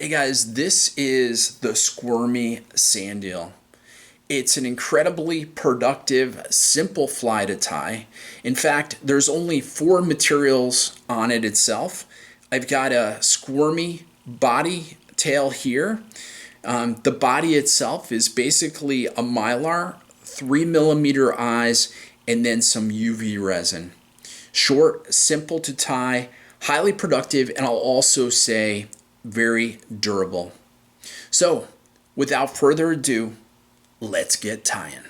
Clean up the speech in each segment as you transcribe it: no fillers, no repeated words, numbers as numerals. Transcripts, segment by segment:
Hey guys, this is the Squirmy sand eel. It's an incredibly productive, simple fly to tie. In fact, there's only four materials on it itself. I've got a squirmy body tail here. The body itself is basically a mylar, 3 millimeter eyes, and then some UV resin. Short, simple to tie, highly productive, and I'll also say very durable. So, without further ado, let's get tying.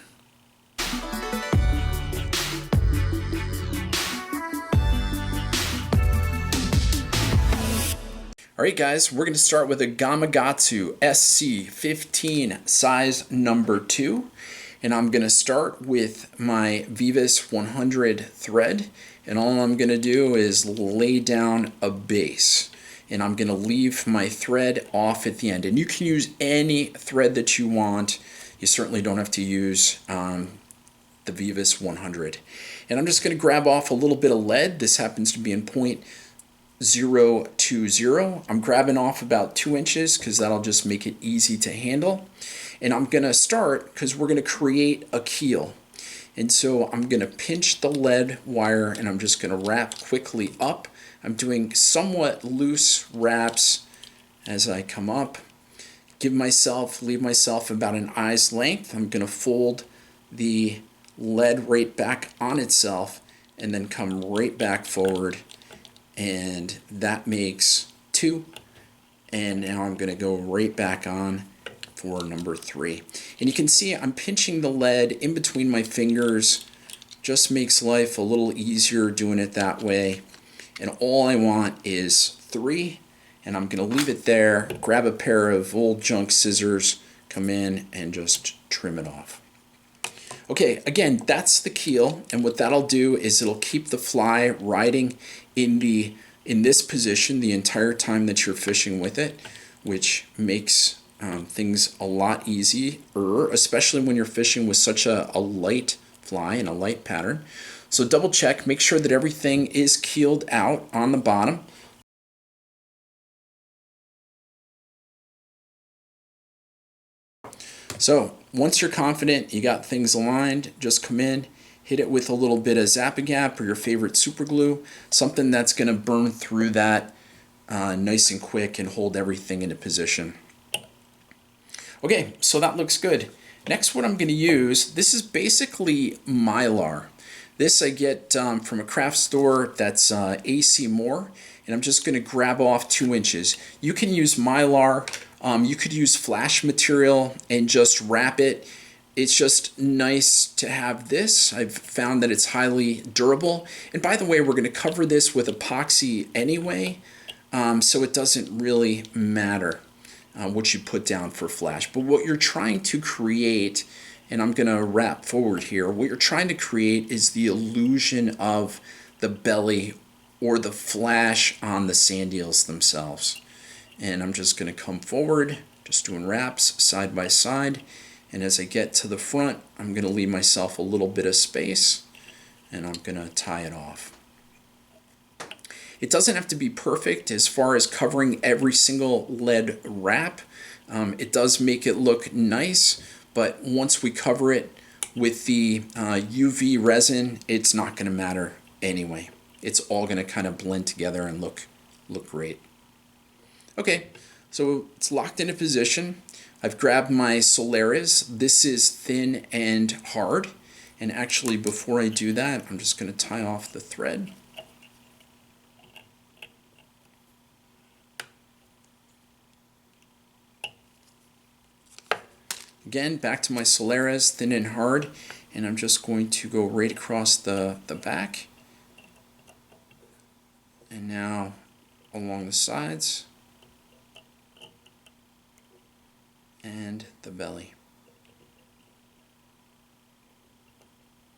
Alright guys, we're going to start with a Gamakatsu SC15 size number 2. And I'm going to start with my Vivus 100 thread. And all I'm going to do is lay down a base. And I'm going to leave my thread off at the end. And you can use any thread that you want. You certainly don't have to use the Vivus 100. And I'm just going to grab off a little bit of lead. This happens to be in point 0.020. I'm grabbing off about 2 inches because that'll just make it easy to handle. And I'm going to start because we're going to create a keel. And so I'm going to pinch the lead wire and I'm just going to wrap quickly up. I'm doing somewhat loose wraps as I come up. Leave myself about an eye's length. I'm going to fold the lead right back on itself and then come right back forward. And that makes 2. And now I'm going to go right back on for number 3. And you can see I'm pinching the lead in between my fingers. Just makes life a little easier doing it that way. And all I want is 3. And I'm going to leave it there, grab a pair of old junk scissors, come in and just trim it off. Okay, again, that's the keel, and what that'll do is it'll keep the fly riding in this position the entire time that you're fishing with it, which makes things a lot easier, especially when you're fishing with such a light fly and a light pattern. So double check, make sure that everything is keeled out on the bottom. So once you're confident you got things aligned, just come in, hit it with a little bit of Zap-A-Gap or your favorite super glue, something that's going to burn through that nice and quick and hold everything into position. Okay, so that looks good. Next, what I'm going to use, this is basically Mylar. This I get from a craft store that's AC Moore, and I'm just going to grab off 2 inches. You can use Mylar. You could use flash material and just wrap it. It's just nice to have this. I've found that it's highly durable. And by the way, we're going to cover this with epoxy anyway, so it doesn't really matter what you put down for flash. But what you're trying to create, and I'm going to wrap forward here, what you're trying to create is the illusion of the belly or the flash on the sand eels themselves. And I'm just going to come forward, just doing wraps side by side. And as I get to the front, I'm going to leave myself a little bit of space, and I'm going to tie it off. It doesn't have to be perfect as far as covering every single lead wrap. It does make it look nice, but once we cover it with the UV resin, it's not going to matter anyway. It's all going to kind of blend together and look great. Okay, so it's locked into position. I've grabbed my Solaris. This is thin and hard. And actually, before I do that, I'm just going to tie off the thread. Again, back to my Solaris, thin and hard. And I'm just going to go right across the back. And now along the sides. And the belly.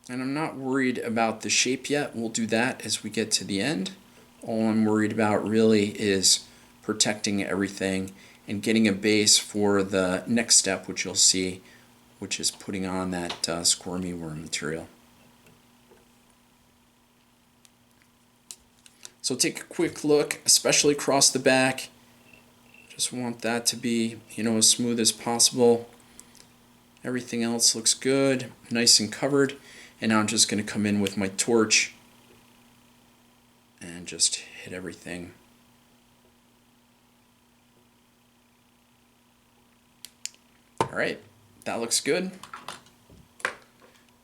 And I'm not worried about the shape yet. We'll do that as we get to the end. All I'm worried about really is protecting everything and getting a base for the next step, which you'll see, which is putting on that Squirmy Worm material. So take a quick look, especially across the back. Just want that to be, as smooth as possible. Everything else looks good, nice and covered. And now I'm just going to come in with my torch and just hit everything. All right, that looks good.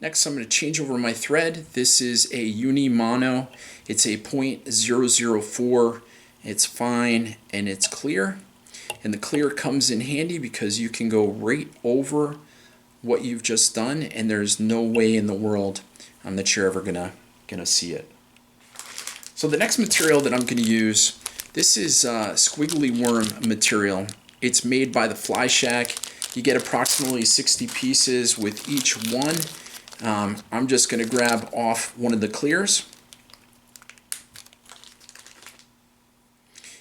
Next, I'm going to change over my thread. This is a uni mono. It's a 0.004. It's fine and it's clear. And the clear comes in handy because you can go right over what you've just done, and there's no way in the world that you're ever gonna see it. So the next material that I'm going to use, this is Squirmy Worm material. It's made by the Fly Shack. You get approximately 60 pieces with each one. I'm just going to grab off one of the clears,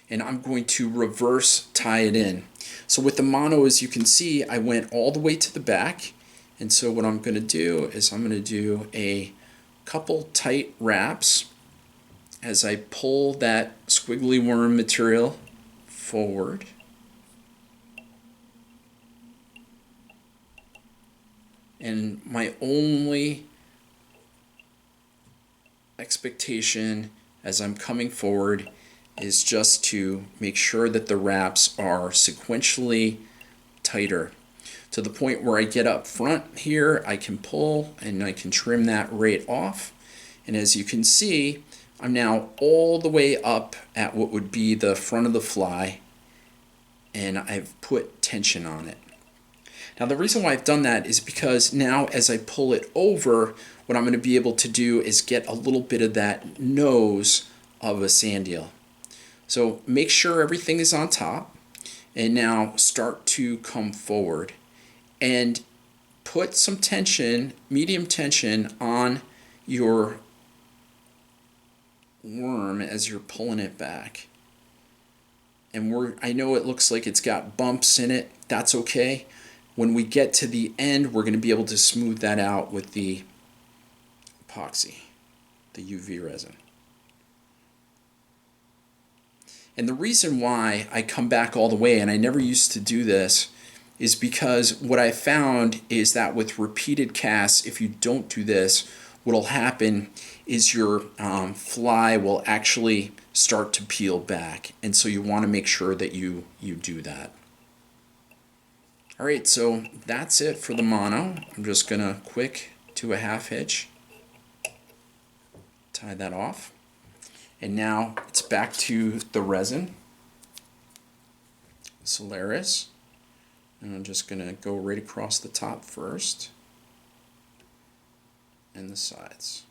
and I'm going to reverse tie it in. So with the mono, as you can see, I went all the way to the back, and so what I'm going to do is I'm going to do a couple tight wraps as I pull that Squirmy Worm material forward. And my only expectation as I'm coming forward is just to make sure that the wraps are sequentially tighter, to the point where I get up front here, I can pull and I can trim that right off. And as you can see, I'm now all the way up at what would be the front of the fly, and I've put tension on it. Now the reason why I've done that is because now as I pull it over, what I'm going to be able to do is get a little bit of that nose of a sand eel. So make sure everything is on top, and now start to come forward and put some tension, medium tension, on your worm as you're pulling it back. And I know it looks like it's got bumps in it. That's okay. When we get to the end, we're going to be able to smooth that out with the epoxy, the UV resin. And the reason why I come back all the way, and I never used to do this, is because what I found is that with repeated casts, if you don't do this, what'll happen is your fly will actually start to peel back. And so you want to make sure that you do that. Alright, so that's it for the mono. I'm just going to quick do a half hitch, tie that off, and now it's back to the resin, Solaris, and I'm just going to go right across the top first and the sides.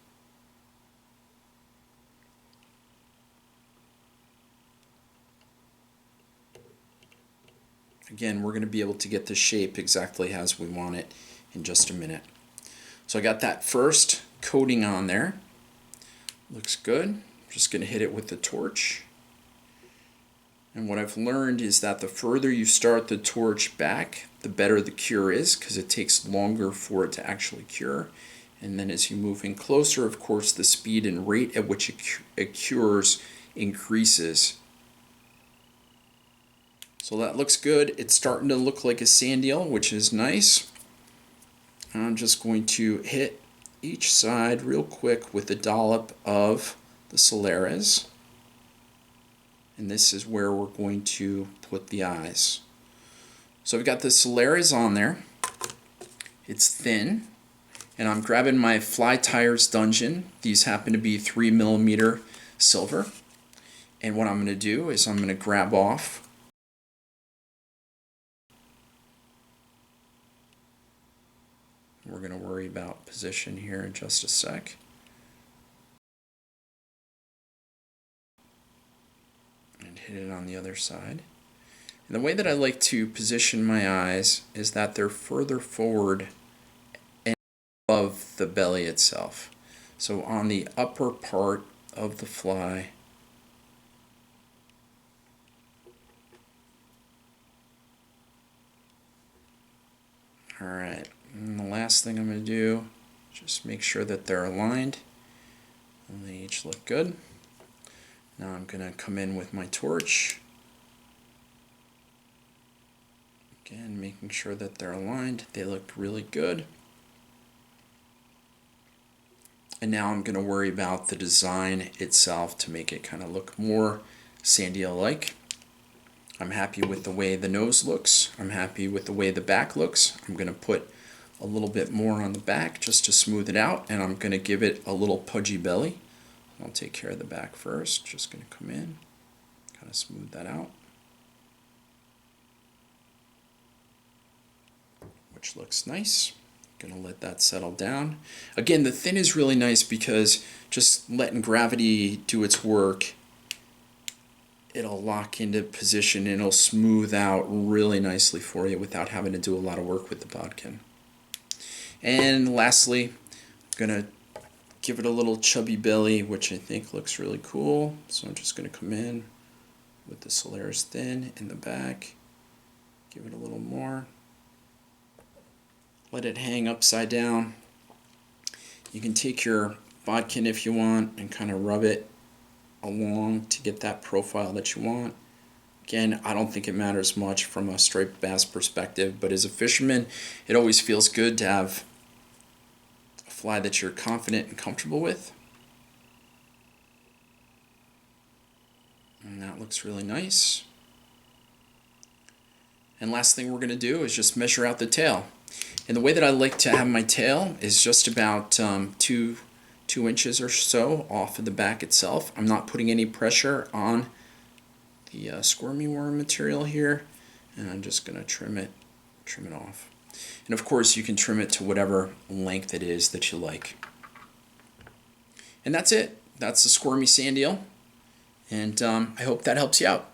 Again, we're going to be able to get the shape exactly as we want it in just a minute. So I got that first coating on there. Looks good. I'm just going to hit it with the torch. And what I've learned is that the further you start the torch back, the better the cure is, because it takes longer for it to actually cure. And then as you move in closer, of course, the speed and rate at which it cures increases. So that looks good. It's starting to look like a sand eel, which is nice. I'm just going to hit each side real quick with a dollop of the Solaris. And this is where we're going to put the eyes. So I've got the Solaris on there. It's thin. And I'm grabbing my Fly Tires Dungeon. These happen to be 3mm silver. And what I'm going to do is I'm going to grab off We're going to worry about position here in just a sec. And hit it on the other side. And the way that I like to position my eyes is that they're further forward and above the belly itself. So on the upper part of the fly, alright, and the last thing I'm going to do, just make sure that they're aligned and they each look good. Now I'm going to come in with my torch Again, making sure that they're aligned. They look really good. And now I'm going to worry about the design itself to make it kind of look more Sandia-like. I'm happy with the way the nose looks. I'm happy with the way the back looks. I'm going to put a little bit more on the back just to smooth it out, and I'm going to give it a little pudgy belly. I'll take care of the back first. Just going to come in, kind of smooth that out, which looks nice. Gonna let that settle down. Again, the thin is really nice because just letting gravity do its work, it'll lock into position and it'll smooth out really nicely for you without having to do a lot of work with the bodkin. And lastly, I'm gonna give it a little chubby belly, which I think looks really cool. So I'm just gonna come in with the Solaris thin in the back, give it a little more. Let it hang upside down. You can take your bodkin if you want and kind of rub it along to get that profile that you want. Again, I don't think it matters much from a striped bass perspective, but as a fisherman, it always feels good to have a fly that you're confident and comfortable with. And that looks really nice. And last thing we're going to do is just measure out the tail. And the way that I like to have my tail is just about 2 inches or so off of the back itself. I'm not putting any pressure on the Squirmy Worm material here, and I'm just going to trim it off. And of course, you can trim it to whatever length it is that you like. And that's it. That's the Squirmy Sand Eel, and I hope that helps you out.